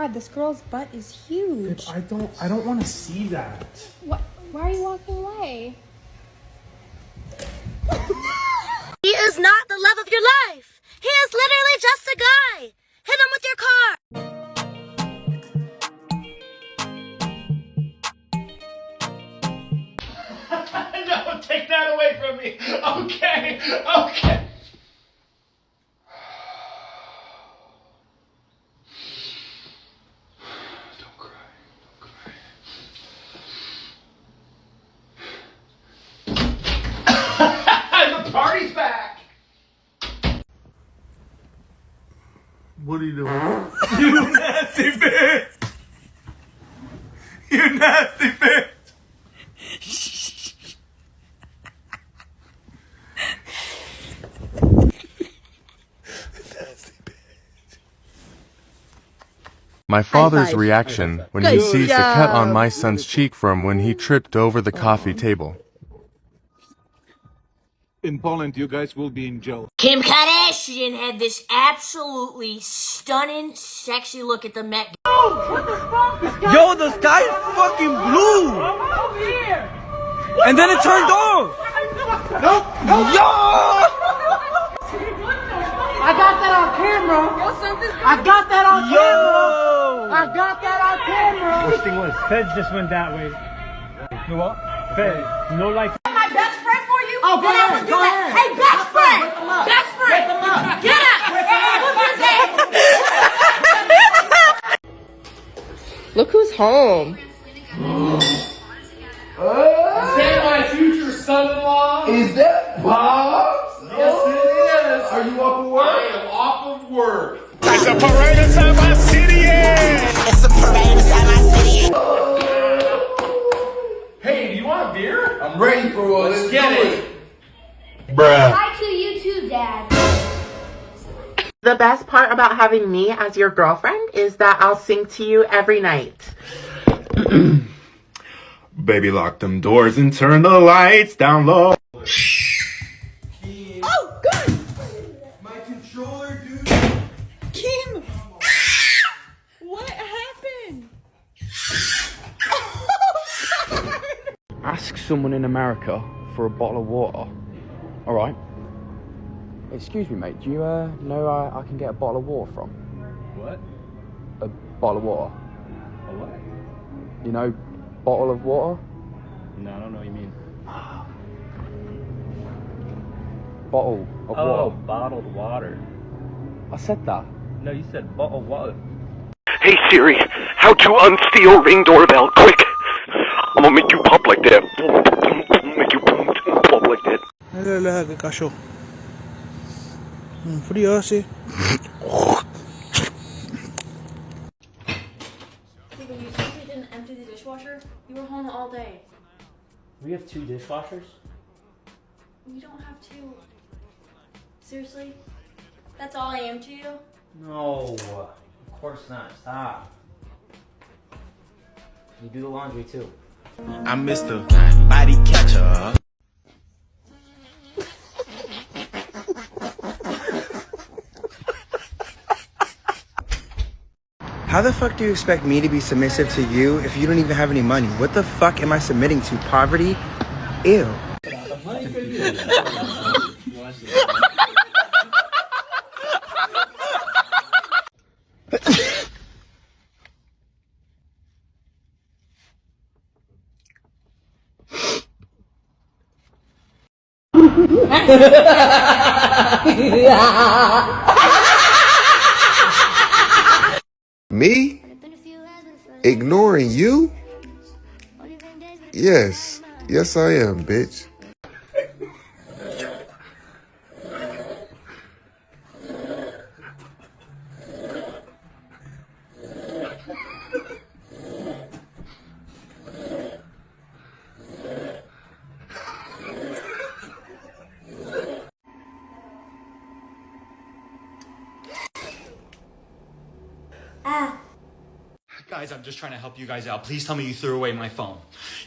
god, this girl's butt is huge. Babe, I don't want to see that. What? Why are you walking away? He is not the love of your life. He is literally just a guy. Hit him with your car. No, take that away from me. Okay. Don't cry. The party's back. What are you doing? You nasty bitch! You nasty bitch! My father's reaction when he sees the cut on my son's cheek from when he tripped over the coffee table. In Poland, you guys will be in jail. Kim Kardashian had this absolutely stunning, sexy look at the Met. Yo, the sky is fucking blue! And then it turned off! Nope! Yo! I got that on camera! I got that on camera! I got that on camera! Worst thing was, Feds just went that way. You know what? Feds. No like. My best friend for you? Oh, go ahead, go ahead. Hey, best friend! Best friend! Get up! Look who's home. Is that my future son-in-law? Is that Bob's? Yes, it is. Are you off of work? I am off of work. It's a parade inside my city, yeah! It's a parade inside my city. Hey, do you want a beer? I'm ready for all this. Let's get it. Bruh. Hi to you too, Dad. The best part about having me as your girlfriend is that I'll sing to you every night. Baby, lock them doors and turn the lights down low. Oh, good! My controller, dude. Kim! What happened? Ask someone in America for a bottle of water. Alright? Excuse me, mate. Do you know I can get a bottle of water from? What? A bottle of water. A what? You know, bottle of water? No, I don't know what you mean. Bottle of Oh, water. bottled water. I said that. No, you said bottled water. Hey Siri, how to unsteal Ring doorbell, quick! I'm gonna make you pop like that. Make you pop like that. Hello, che cazzo. Furiosi. You seriously didn't empty the dishwasher? You were home all day. We have 2 dishwashers? You don't have to. Seriously? That's all I am to you? No, of course not. Stop. You do the laundry too. I'm Mr. Body Catcher. How the fuck do you expect me to be submissive to you if you don't even have any money? What the fuck am I submitting to? Poverty? Ew. Me? Ignoring you? Yes. Yes, I am, bitch. Guys, I'm just trying to help you guys out. Please tell me you threw away my phone.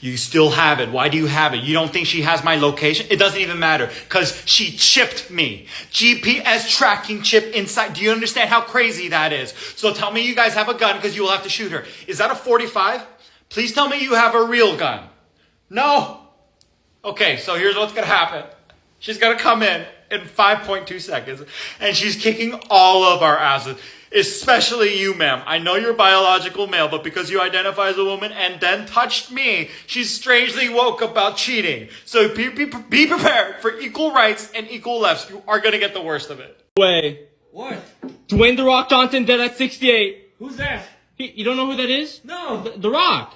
You still have it. Why do you have it? You don't think she has my location? It doesn't even matter because she chipped me. GPS tracking chip inside. Do you understand how crazy that is? So tell me you guys have a gun because you will have to shoot her. Is that a 45? Please tell me you have a real gun. No? Okay, so here's what's going to happen. She's going to come in 5.2 seconds and she's kicking all of our asses. Especially you, ma'am. I know you're biological male, but because you identify as a woman and then touched me, she's strangely woke about cheating. So be prepared for equal rights and equal lefts. You are going to get the worst of it. Way. What? Dwayne The Rock Johnson dead at 68. Who's that? You don't know who that is? No. The Rock.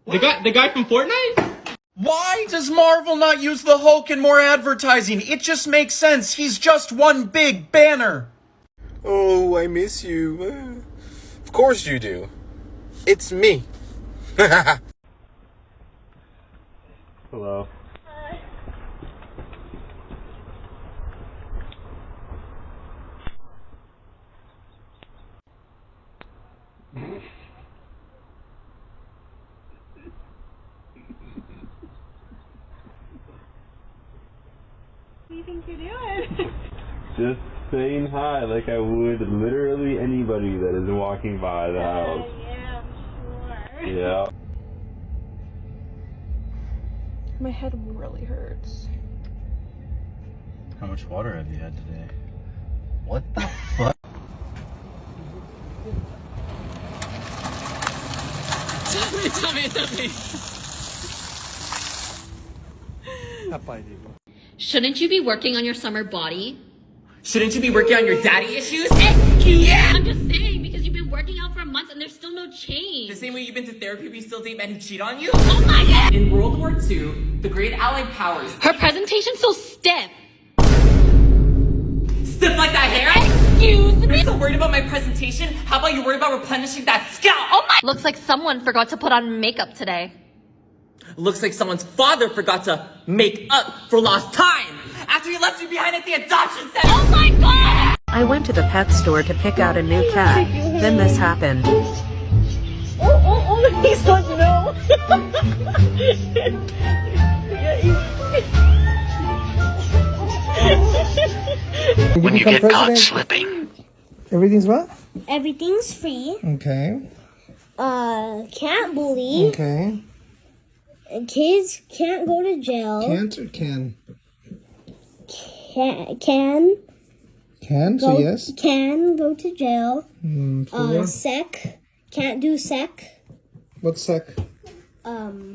The guy from Fortnite? Why does Marvel not use the Hulk in more advertising? It just makes sense. He's just one big banner. Oh, I miss you. Of course you do. It's me. Hello. What do you think you're doing? Just saying hi like I would literally anybody that is walking by the house. Yeah, I'm sure. Yeah. My head really hurts. How much water have you had today? What the fuck? Tell me. Shouldn't you be working on your summer body? Shouldn't you be working on your daddy issues? Yeah! I'm just saying, because you've been working out for months and there's still no change. The same way you've been to therapy, but you still date men who cheat on you? Oh my god! In World War II, the great Allied powers... Her presentation's so stiff. Stiff like that hair? Excuse me? You're so worried about my presentation? How about you worry about replenishing that scalp? Oh my... Looks like someone forgot to put on makeup today. Looks like someone's father forgot to make up for lost time after he left you behind at the adoption center. Oh my god! I went to the pet store to pick out a new cat. Then this happened. Oh, he's like, no. When you get caught slipping. Everything's what? Everything's free. Okay. Can't bully. Okay. Kids can't go to jail. Can't or can? Can. Can, so yes. Can go to jail. For? Sec. Can't do sec. What's sec? What's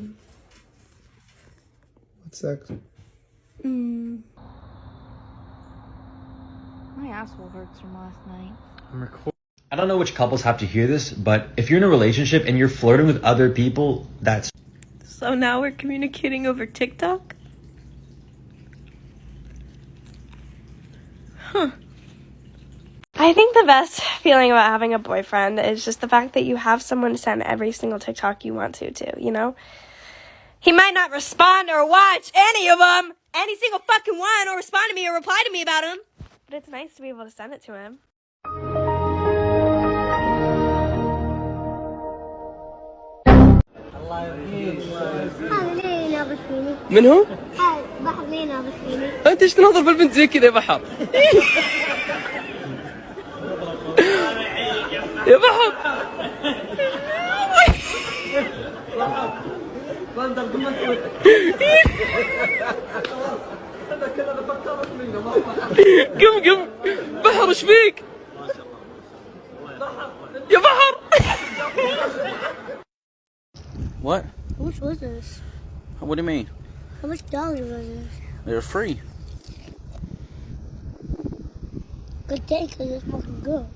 sec? My asshole hurts from last night. I'm recording. I don't know which couples have to hear this, but if you're in a relationship and you're flirting with other people, that's... So now we're communicating over TikTok? Huh. I think the best feeling about having a boyfriend is just the fact that you have someone to send every single TikTok you want to, you know? He might not respond or watch any of them, any single fucking one, or respond to me or reply to me about them. But it's nice to be able to send it to him. من هو؟ بحر لينا بسيني. انت ايش تنظر بالبنت زي كذا يا بحر؟ يا بحر قم بحر ايش فيك؟ يا بحر What? How much was this? What do you mean? How much dollars was this? They're free. Good day, because it's fucking good.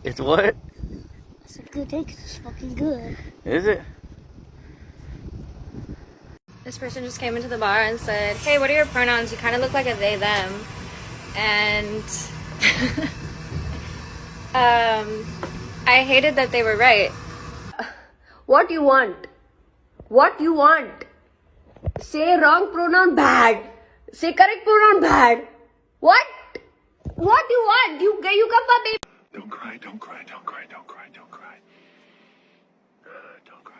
It's what? It's a good day, because it's fucking good. Is it? This person just came into the bar and said, hey, what are your pronouns? You kind of look like a they, them. And I hated that they were right. What you want? What you want? Say wrong pronoun bad. Say correct pronoun bad. What? What you want? You come for baby. Don't cry, don't cry, don't cry, don't cry, don't cry. Don't cry.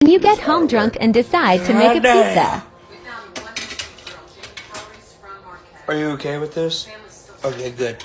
When you get home drunk and decide to make a pizza. Are you okay with this? Okay, good.